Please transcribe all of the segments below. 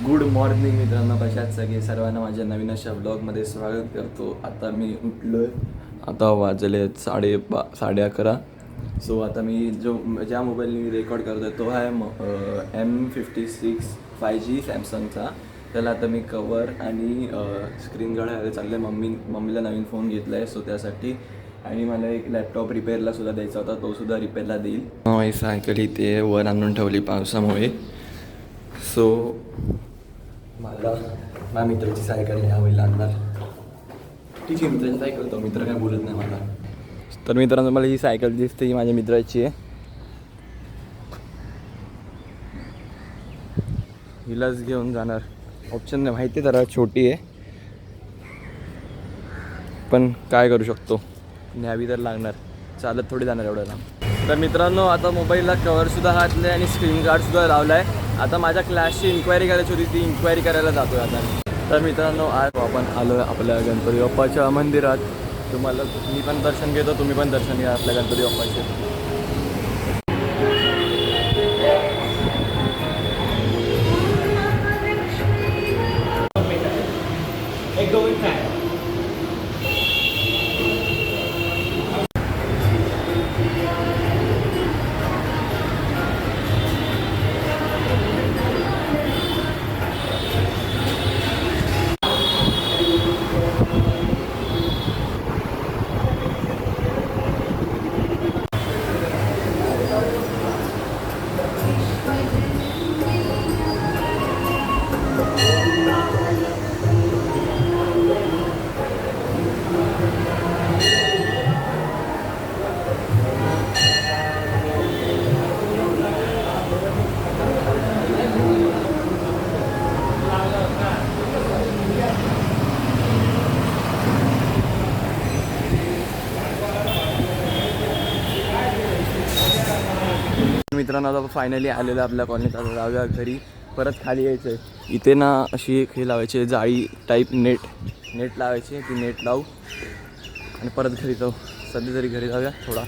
Good morning मित्रांनो, कशात सगळे सर्वांना माझ्या नवीन अशा ब्लॉगमध्ये स्वागत करतो. आता मी उठलो आहे, आता वाजले 11:30. सो आता मी ज्या मोबाईलने मी रेकॉर्ड करतो तो आहे M56 5G सॅमसंगचा. त्याला आता मी कवर आणि स्क्रीन गार्ड चाललं आहे. मम्मीला नवीन फोन घेतला आहे, सो त्यासाठी. आणि मला एक लॅपटॉप रिपेअरला सुद्धा द्यायचा होता, तो सुद्धा रिपेअरला देईल. ही सायकल इथे वर आणून ठेवली पावसामुळे. सो मला माझ्या मित्राची सायकल घ्यावी लागणार. ठीक आहे, मित्राची सायकल, तो मित्र काय बोलत नाही मला. तर मित्रांनो, मला ही सायकल दिसते, ही माझ्या मित्राची आहे. हिलाच घेऊन जाणार, ऑप्शन नाही. माहिती आहे जरा छोटी आहे, पण काय करू शकतो, न्यावी तर लागणार. चालत थोडी जाणार एवढं लांब. तर मित्रांनो, आता मोबाईलला कवरसुद्धा घातलं आहे आणि स्क्रीन गार्डसुद्धा लावला आहे. आता माझ्या क्लासची इन्क्वायरी करायची होती, ती इन्क्वायरी करायला जातो आता. तर मित्रांनो, आज आपण आलो आहे आपल्या गणपती बाप्पाच्या मंदिरात. मी पण दर्शन घेतो, तुम्ही पण दर्शन घ्या आपल्या गणपती बाप्पाचे. मित्रांनो, आता फायनली आलेलं आपल्या कॉलनीत. आता जाऊया घरी, परत खाली यायचं आहे. इथे ना अशी एक हे लावायची, जाळी टाईप नेट लावायची. ती नेट लावू आणि परत घरी जाऊ. सध्या तरी घरी जाऊया, थोडा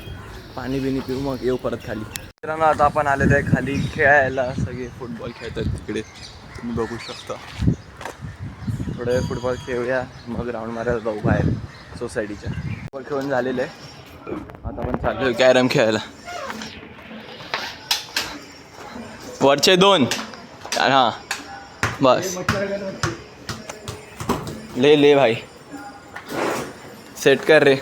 पाणी बिणी पिऊ, मग येऊ परत खाली. मित्रांनो, आता आपण आलेलं आहे खाली खेळायला. सगळे फुटबॉल खेळतात तिकडे, तुम्ही बघू शकता. थोडं वेळ फुटबॉल खेळूया, मग राऊंड मारायला जाऊ बाहेर सोसायटीच्या. फुटबॉल खेळून झालेलं आहे, आता आपण चाललो आहे कॅरम खेळायला. वरचे 2, हां बस. ले भाई, सेट कर रे.